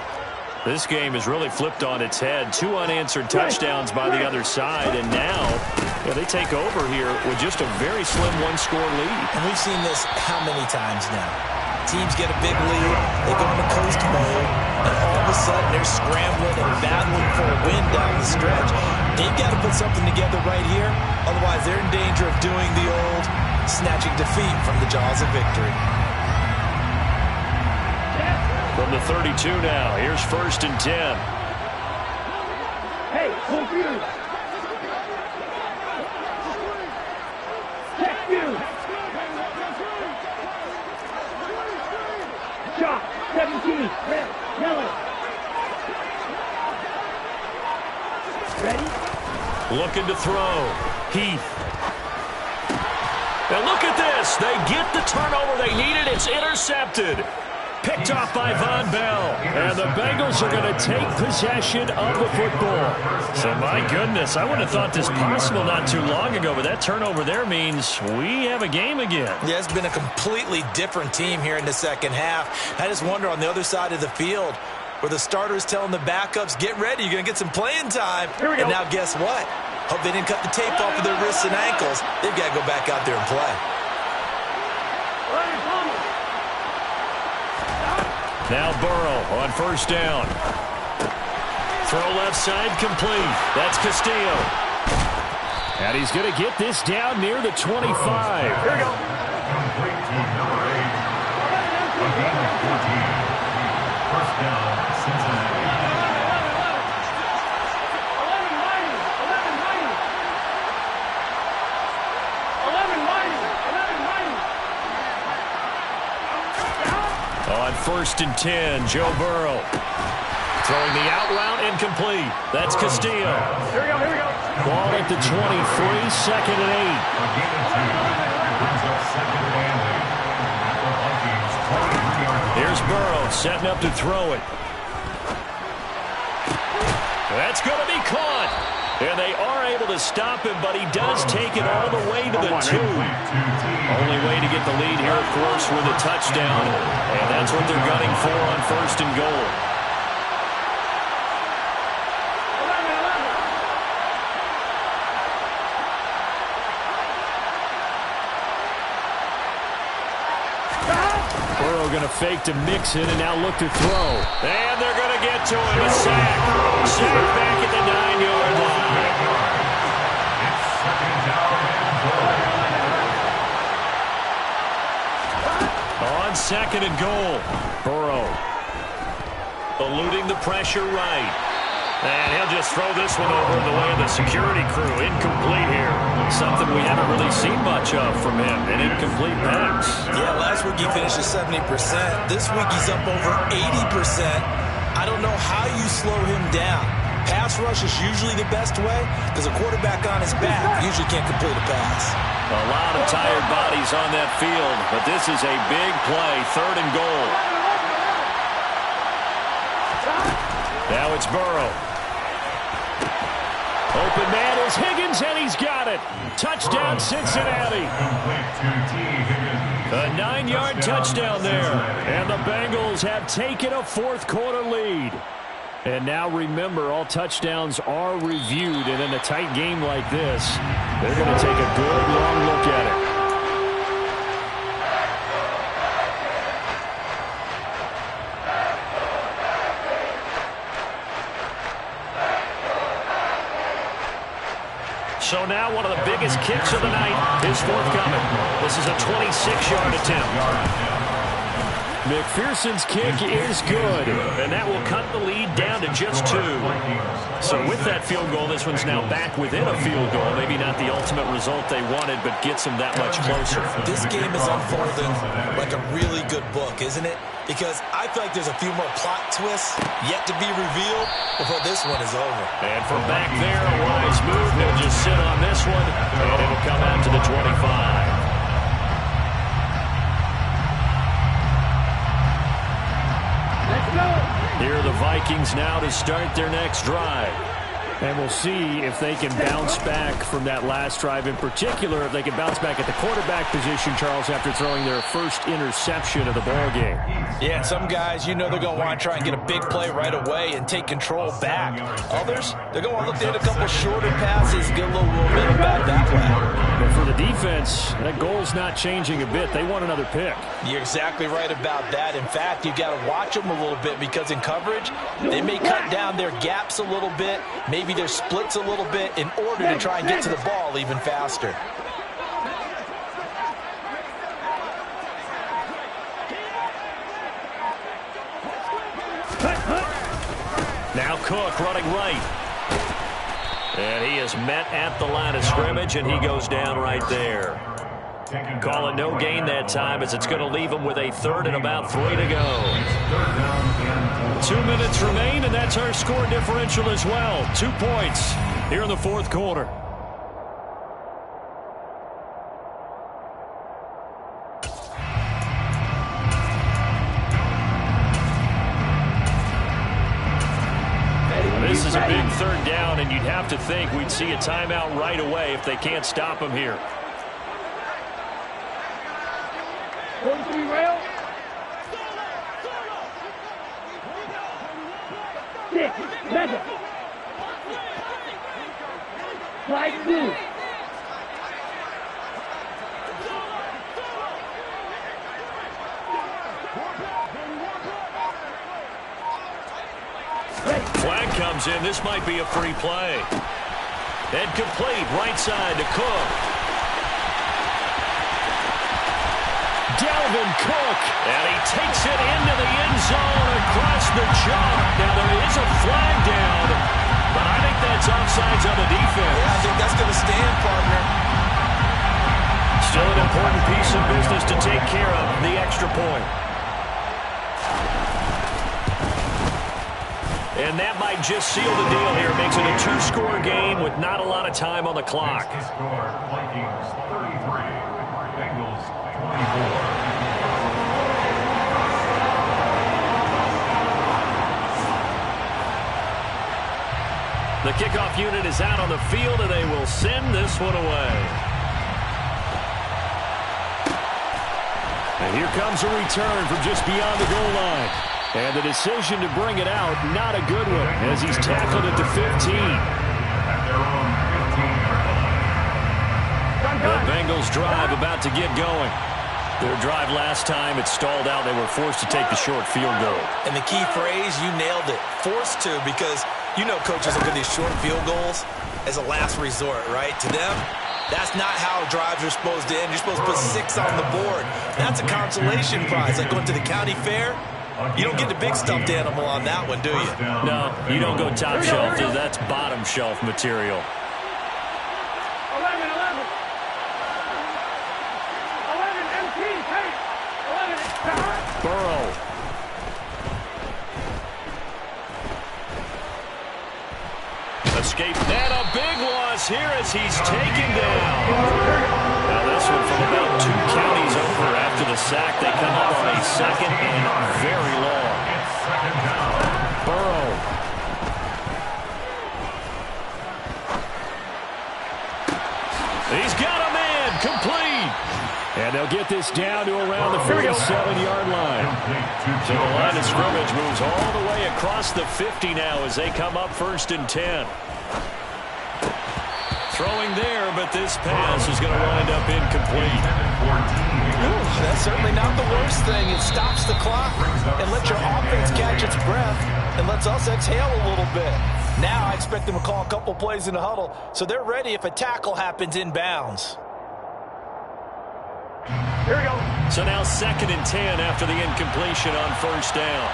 Speaker 5: This game is really flipped on its head. 2 unanswered touchdowns by the other side, and now they take over here with just a very slim one-score lead.
Speaker 2: And we've seen this how many times now? Teams get a big lead, they go into coast mode, and all of a sudden they're scrambling and battling for a win down the stretch. They've got to put something together right here, otherwise they're in danger of doing the old snatching defeat from the jaws of victory.
Speaker 5: From the 32 now, here's 1st and 10.
Speaker 3: Hey, confused. Check you. Shot, 17, red, yellow. Ready?
Speaker 5: Looking to throw. Heath. And look at this. They get the turnover they needed. It's intercepted. Picked off by Von Bell. And the Bengals are going to take possession of the football. So, my goodness, I wouldn't have thought this possible not too long ago, but that turnover there means we have a game again.
Speaker 2: Yeah, it's been a completely different team here in the second half. I just wonder on the other side of the field where the starters telling the backups, get ready, you're going to get some playing time.
Speaker 3: Here we go.
Speaker 2: And now guess what? Hope they didn't cut the tape off of their wrists and ankles. They've got to go back out there and play.
Speaker 5: Now Burrow on 1st down. Throw left side complete. That's Castillo. And he's going to get this down near the 25.
Speaker 3: Here we go.
Speaker 4: Complete to number 8. A gain of 14. 1st down, Cincinnati.
Speaker 5: 1st and 10, Joe Burrow. Throwing the out route incomplete. That's Castillo.
Speaker 3: Here we go, here we go.
Speaker 5: Ball at the 23, 2nd and 8.
Speaker 4: A gain of 2. Brings up 2nd and 8. The Vikings 23-yard line.
Speaker 5: Here's Burrow setting up to throw it. That's going to be caught. And they are able to stop him, but he does take it all the way to the 2. Only way to get the lead here, of course, with a touchdown. And that's what they're gunning for on 1st and goal. Burrow going to fake to Mixon and now look to throw. And they're going to get to him. A sack. Sack back at the 9-yard line. On 2nd and goal, Burrow eluding the pressure right. And he'll just throw this one over in the way of the security crew. Incomplete here. Something we haven't really seen much of from him. An incomplete pass.
Speaker 2: Yeah, last week he finished at 70%. This week he's up over 80%. I don't know how you slow him down. Pass rush is usually the best way because a quarterback on his back usually can't complete a pass.
Speaker 5: A lot of tired bodies on that field, but this is a big play, 3rd and goal. Now it's Burrow. Open man is Higgins, and he's got it. Touchdown, Cincinnati. A 9-yard touchdown there. And the Bengals have taken a 4th quarter lead. And now remember, all touchdowns are reviewed, and in a tight game like this, they're going to take a good long look at it. So now one of the biggest kicks of the night is forthcoming. This is a 26-yard attempt. McPherson's kick is good, and that will cut the lead down to just 2. So with that field goal, this one's now back within a field goal. Maybe not the ultimate result they wanted, but gets them that much closer.
Speaker 2: This game is unfolding like a really good book, isn't it? Because I feel like there's a few more plot twists yet to be revealed before this one is over.
Speaker 5: And from back there, a wise move. They'll just sit on this one, and it'll come out to the 25.
Speaker 3: Let's go.
Speaker 5: Here are the Vikings now to start their next drive. And we'll see if they can bounce back from that last drive, in particular, if they can bounce back at the quarterback position, Charles, after throwing their first interception of the ballgame.
Speaker 2: Yeah, and some guys, you know they're going to want to try and get a big play right away and take control back. Others, they're going to look to hit a couple shorter passes, get a little momentum back that way.
Speaker 5: But for the defense, that goal's not changing a bit. They want another pick.
Speaker 2: You're exactly right about that. In fact, you've got to watch them a little bit because in coverage, they may cut down their gaps a little bit, maybe their splits a little bit in order to try and get to the ball even faster.
Speaker 1: Now Cook running right. And he is met at the line of scrimmage, and he goes down right there. Call it no gain that time, as it's going to leave him with a third and about 3 to go. 2 minutes remain, and that's our score differential as well. 2 points here in the fourth quarter. This is a big third down, and you'd have to think we'd see a timeout right away if they can't stop him here.
Speaker 3: 43 rail. 6, Mega. Slide 2.
Speaker 1: Flag comes in. This might be a free play. And complete right side to Cook. Dalvin Cook, and he takes it into the end zone across the chalk. Now, there is a flag down, but I think that's offsides on the defense.
Speaker 2: Yeah, I think that's going to stand, partner.
Speaker 1: Still an important piece of business to take care of, the extra point. And that might just seal the deal here. Makes it a 2-score game with not a lot of time on the clock.
Speaker 4: Score, Vikings 33, Bengals 24.
Speaker 1: The kickoff unit is out on the field, and they will send this one away. And here comes a return from just beyond the goal line. And the decision to bring it out, not a good one, as he's tackled at the 15. The Bengals drive about to get going. Their drive last time, it stalled out. They were forced to take the short field goal.
Speaker 2: And the key phrase, you nailed it, forced to, because you know coaches look at these short field goals as a last resort, right? To them, that's not how drives are supposed to end. You're supposed to put 6 on the board. That's a consolation prize, like going to the county fair. You don't get the big stuffed animal on that one, do you?
Speaker 1: No, you don't go top shelf. That's bottom shelf material.
Speaker 3: 11, 11. 11, MT, take. 11,
Speaker 1: Burrow. Escape. And a big loss here as he's taken down. Now this one from about 2 counties over after the sack. They come up on a second and very long. Burrow. He's got a man. Complete. And they'll get this down to around the 47-yard line. So the line of scrimmage moves all the way across the 50 now as they come up 1st and 10. Throwing there, but this pass is going to wind up incomplete.
Speaker 2: Ooh, that's certainly not the worst thing. It stops the clock and lets your offense catch its breath and lets us exhale a little bit. Now I expect them to call a couple plays in the huddle so they're ready if a tackle happens inbounds.
Speaker 3: Here we go.
Speaker 1: So now 2nd and 10 after the incompletion on 1st down.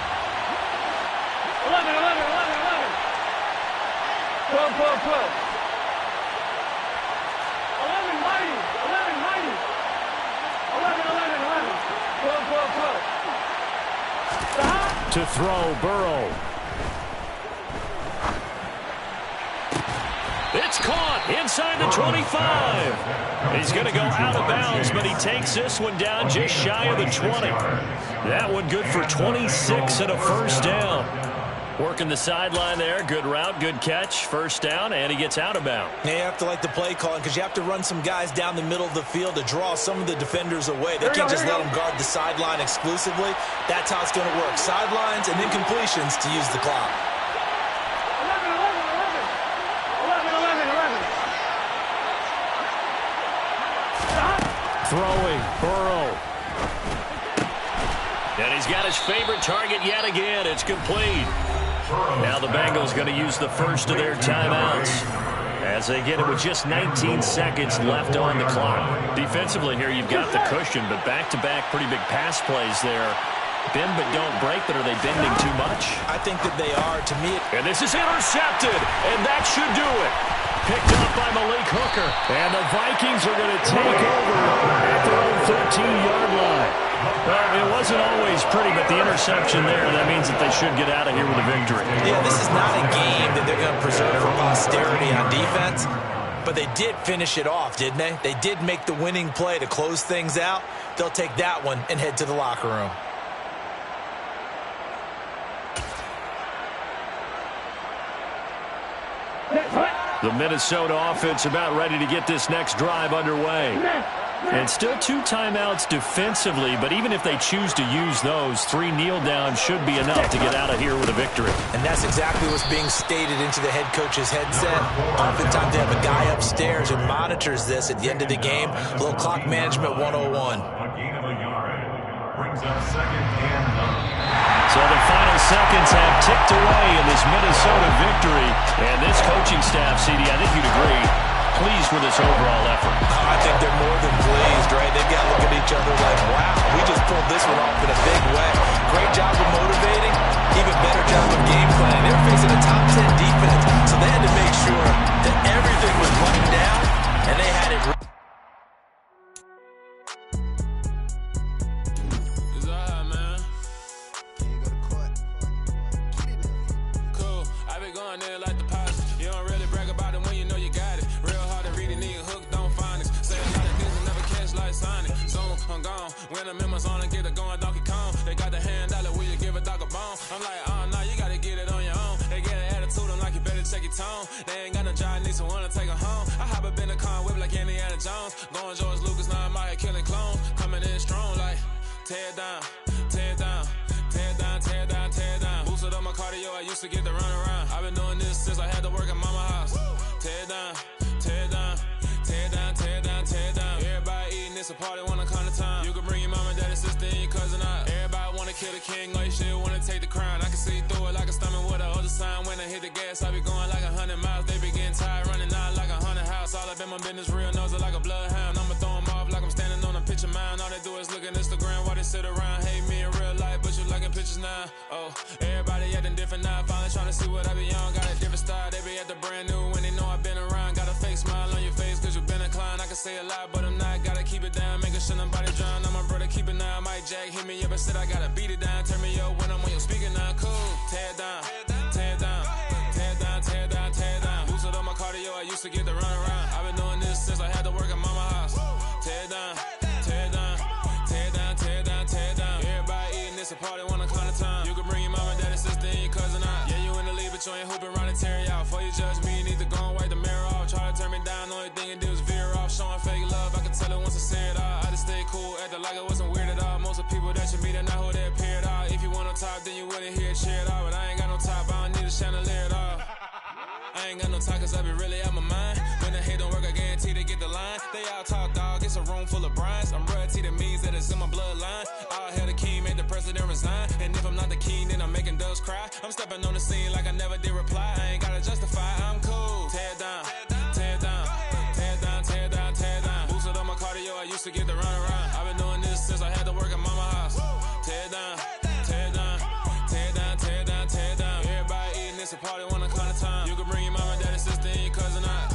Speaker 3: 11, 11, 11, 11. 12, 12, 12. 11, mighty. 11, mighty. 11, 11, 11. 12, 12, 12. Stop.
Speaker 5: To throw, Burrow.
Speaker 1: It's caught inside the 25. He's going to go out of bounds, but he takes this one down just shy of the 20. That one good for 26 and a 1st down. Working the sideline there. Good route, good catch. First down, and he gets out of bounds.
Speaker 2: Yeah, you have to like the play calling because you have to run some guys down the middle of the field to draw some of the defenders away. They can't just let them guard the sideline exclusively. That's how it's going to work. Sidelines and then completions to use the clock.
Speaker 3: 11.
Speaker 5: Throwing, Burrow.
Speaker 1: And he's got his favorite target yet again. It's complete. Now the Bengals going to use the first of their timeouts as they get it with just 19 seconds left on the clock. Defensively here, you've got the cushion, but back-to-back pretty big pass plays there. Bend but don't break, but are they bending too much?
Speaker 2: I think that they are. To me,
Speaker 1: and this is intercepted, and that should do it. Picked up by Malik Hooker.
Speaker 5: And the Vikings are going to take over at their own 13-yard line.
Speaker 1: Well, it wasn't always pretty, but the interception there, that means that they should get out of here with a victory.
Speaker 2: Yeah, this is not a game that they're going to preserve for posterity on defense, but they did finish it off, didn't they? They did make the winning play to close things out. They'll take that one and head to the locker room.
Speaker 1: The Minnesota offense about ready to get this next drive underway. And still 2 timeouts defensively, but even if they choose to use those, 3 kneel downs should be enough to get out of here with a victory.
Speaker 2: And that's exactly what's being stated into the head coach's headset. Oftentimes they have a guy upstairs who monitors this at the end of the game. A little clock management 101.
Speaker 4: A gain of a yard brings up second and 9.
Speaker 1: So the final seconds have ticked away in this Minnesota victory. And this coaching staff, CD, I think you'd agree, pleased with this overall effort.
Speaker 2: I think they're more than pleased, right? They've got to look at each other like, wow, we just pulled this one off in a big way. Great job of motivating, even better job of game planning. They were facing a top 10 defense, so they had to make sure that everything was buttoned down, and they had it.
Speaker 6: When the members on and get it going Donkey Kong, they got the hand dollar, will you give a dog a bone? I'm like, oh no, you gotta get it on your own. They get an attitude, I'm like, you better check your tone. They ain't got no job, need someone to take her home. I hop up in the car, whip like Indiana Jones. Going George Lucas, now I'm out here killing clones. Coming in strong like, tear down, tear down, tear down, tear down, tear down. Boosted up my cardio, I used to get the run around. I've been doing this since I had to work at mama house. Tear down, tear down, tear down, tear down, tear down. Everybody eating, it's a party, wanna come to time. You can bring your mama, daddy, sister, and your cousin out. Everybody wanna kill the king, or you shit wanna take the crown. I can see through it like a stomach with a other sign. When I hit the gas, I be going like 100 miles. They be getting tired, running out like 100 house. All up in my business, real nose like a bloodhound. I'ma throw 'em off like I'm standing on a picture mound. All they do is look at Instagram while they sit around. Hate me in real life, but you liking pictures now. Oh, everybody acting different now. Finally trying to see what I be on. Got a different style, they be at the brand new when they know I've been around. Got a fake smile on your face cause you been inclined. I can say a lot, but I'm not. Gotta keep it down, making sure nobody drown. I'm my brother, keep it now. Mike Jack hit me up and said I gotta beat it down. Turn me up when I'm on your speaker now. Cool, tear down, tear down, tear down, tear down, tear down. Boosted up my cardio, I used to get the run around. I've been doing this since I had to work at mama house. Tear down, tear down, tear down, tear down, tear down. Everybody eating, it's a party, wanna come to time. You can bring your mama, daddy, sister, and your cousin out. Yeah, you in the lead, but you ain't hooping around and tear you out. Before you judge me, you need to go and wipe the mirror off. Try to turn me down, the only thing you do is veer off. Showing fake love, I can tell it once I say it all. I just stay cool, acting like I wasn't weird at all. Most of the people that you meet are not who they appear at all. If you want on top, then you wouldn't hear it cheer at all. But I ain't got no top, I don't need a chandelier at all. I ain't got no time cause I be really out my mind. When the hate don't work, I guarantee they get the line. They all talk, dog, it's a room full of brinds. I'm royalty, that means that it's in my bloodline. All hail the king, made the president resign. And if I'm not the king, then I'm making doves cry. I'm stepping on the scene like I never did reply. I ain't gotta justify, I'm cool. Tear down, tear down, tear down, tear down, tear down. Boosted up my cardio, I used to get the run around. I've been doing this since I had to work at mama house. Tear down, tear down, tear down, tear down, tear down. Everybody eating, it's a party, wanna come to time. You can bring your mama, daddy, sister, and your cousin out.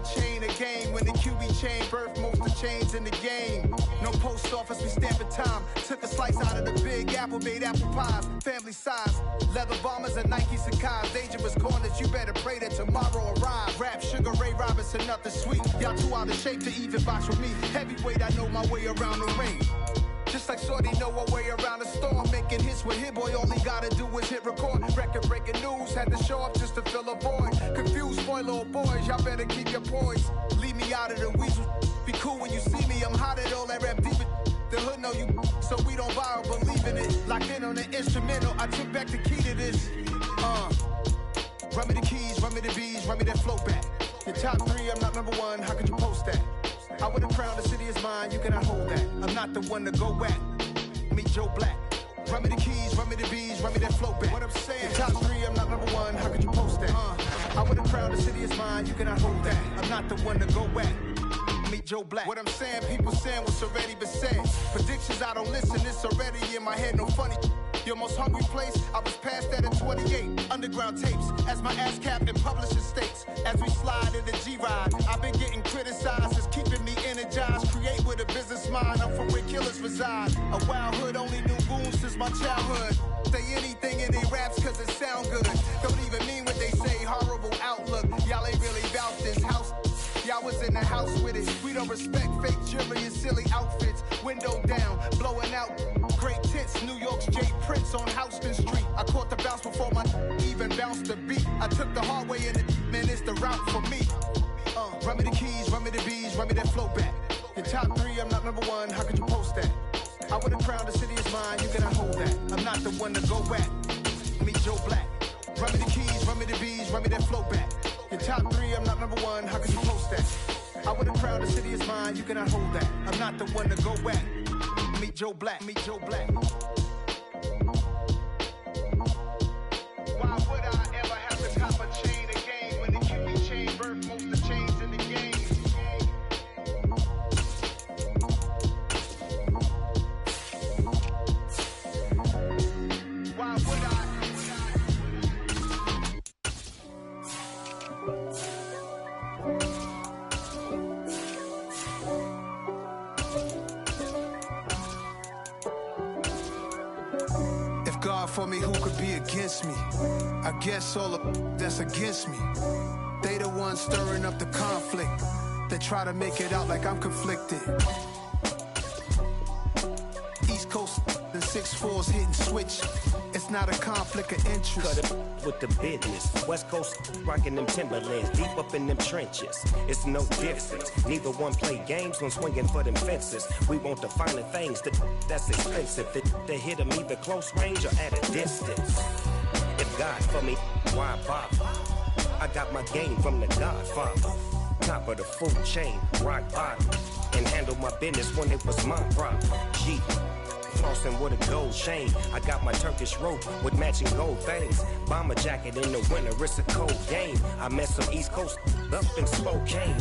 Speaker 7: chain of game. When the QB chain birth most of chains in the game. No post office, we stamping time. Took a slice out of the big apple, made apple pies. Family size, leather bombers and Nike Sacai's. Dangerous corners, you better pray that tomorrow arrives. Rap, Sugar Ray Robinson, nothing sweet. Y'all too out of shape to even box with me. Heavyweight, I know my way around the ring. Just like Shorty know her way around the storm. Making hits with Hit Boy, all he gotta do is hit record. Record breaking news, had to show up just to fill a void. Confused, spoiler boys, y'all better keep your poise. Leave me out of the weasel. Be cool when you see me, I'm hot at all that rap deep. The hood know you, so we don't borrow, believe in it. Locked in on the instrumental, I took back the key to this. Run me the keys, run me the bees, run me that flow back. Your top 3, I'm not number 1, how could you post that? I would have crowned the city is mine, you cannot hold that. I'm not the one to go at. Meet Joe Black. Run me the keys, run me the bees, run me that flow back. What I'm saying, your top 3, I'm not number 1, how could you post that? I would have crowned the city is mine, you cannot hold that. I'm not the one to go at. Meet Joe Black. What I'm saying, people saying what's already been said. Predictions, I don't listen, it's already in my head, no funny. Your most hungry place, I was past that at 28. Underground tapes, as my ass cap in publishing states. As we slide in the G-Ride, I've been getting criticized, it's keeping me energized. Create with a business mind, I'm from where killers reside. A wild hood, only knew goons since my childhood. Say anything in they raps cause it sound good. Don't even mean what they say, horrible outlook. Y'all ain't really about this house. Y'all was in the house with it. We don't respect fake jewelry and silly outfits. Window down, blowing out. Great tits, New York's J. Prince on Houston Street. I caught the bounce before my even bounced the beat. I took the hard way in it, man, it's the route for me. Run me the keys, run me the bees, run me that flow back. Your top 3, I'm not number 1, how could you post that? I would have crowned the city is mine, you cannot hold that. I'm not the one to go at. Meet Joe Black. Run me the keys, run me the bees, run me that flow back. Your top 3, I'm not number 1, how could you post that? I would have crowned the city is mine, you cannot hold that. I'm not the one to go at. Meet Joe Black, meet Joe Black. Why would I ever have to cop a chain again when the QB chain birth most of chains in the game? Why would I? God for me, who could be against me? I guess all of that's against me. They the ones stirring up the conflict. They try to make it out like I'm conflicted. East Coast, the 6'4's hitting switch. It's not a conflict of interest.
Speaker 8: Cut it with the business. West Coast rocking them Timberlands, deep up in them trenches. It's no difference. Neither one play games when swinging for them fences. We want the finer things that's expensive. They hit them either close range or at a distance. If God for me, why bother? I got my game from the Godfather. Top of the food chain, rock bottom. And handle my business when it was my problem. G. Flossing with a gold chain. I got my Turkish rope with matching gold things. Bomber jacket in the winter, it's a cold game. I met some East Coast up in Spokane.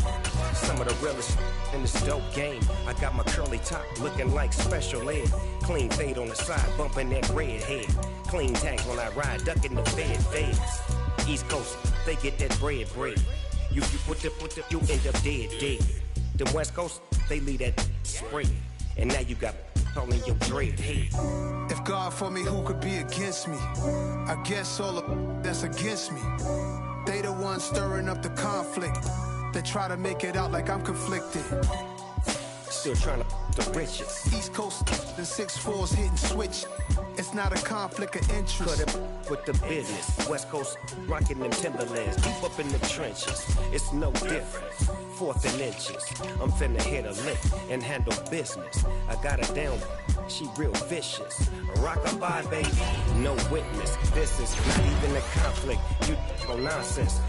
Speaker 8: Some of the realest in this dope game. I got my curly top looking like special ed. Clean fade on the side, bumping that red head. Clean tags when I ride, ducking the feds. East Coast, they get that bread. You end up dead. The West Coast, they leave that spray. And now you got calling your dread head.
Speaker 7: If God for me, who could be against me? I guess all of that's against me. They the ones stirring up the conflict. They try to make it out like I'm conflicted.
Speaker 8: Still trying to the riches.
Speaker 7: East Coast, the 6'4's hitting switch. It's not a conflict of interest.
Speaker 8: Cut it with the business. West Coast rocking them Timberlands, deep up in the trenches. It's no difference. 4th and inches. I'm finna hit a lick and handle business. I got her down, she real vicious. Rock-a-bye, baby, no witness. This is not even a conflict. You on nonsense.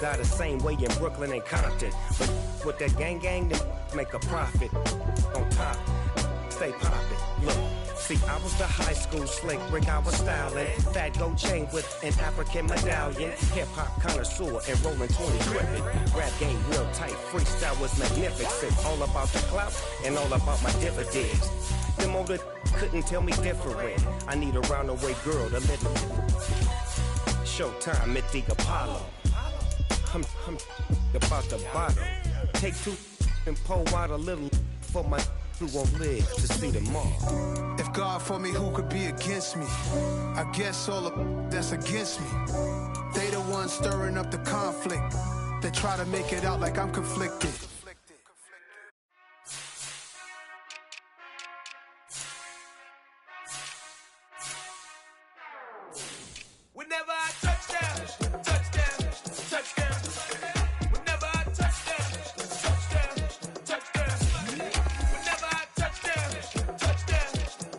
Speaker 8: Got the same way in Brooklyn and Compton. But with that gang, then make a profit. On top, stay poppin'. Look. See, I was the high school slick Rick, I was styling. Fat gold chain with an African medallion. Hip-hop connoisseur and rolling 20 gripping. Rap game real tight, freestyle was magnificent. All about the clout and all about my dividends. Them older couldn't tell me different. I need a roundaway girl to live in. Showtime at the Apollo. I'm about the bottom. Take two and pour out a little for my who won't live to see tomorrow.
Speaker 7: If God for me, who could be against me? I guess all of that's against me. They the ones stirring up the conflict. They try to make it out like I'm conflicted.
Speaker 6: Whenever I touchdown, touchdown, touchdown. Whenever I touchdown, touchdown, touchdown. Whenever I touchdown, touchdown,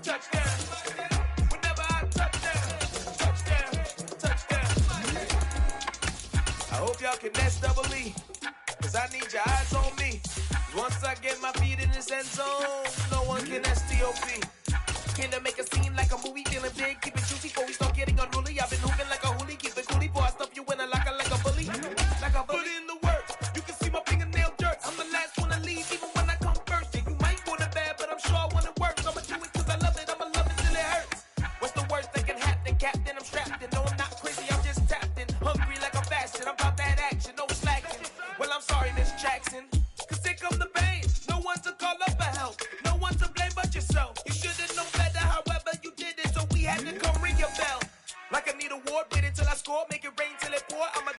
Speaker 6: touchdown. Whenever I touchdown, touchdown. I hope y'all can SWE, cause I need your eyes on me. Once I get my feet in this end zone, no one can STOP. Killer make a scene like a movie, feeling big, keep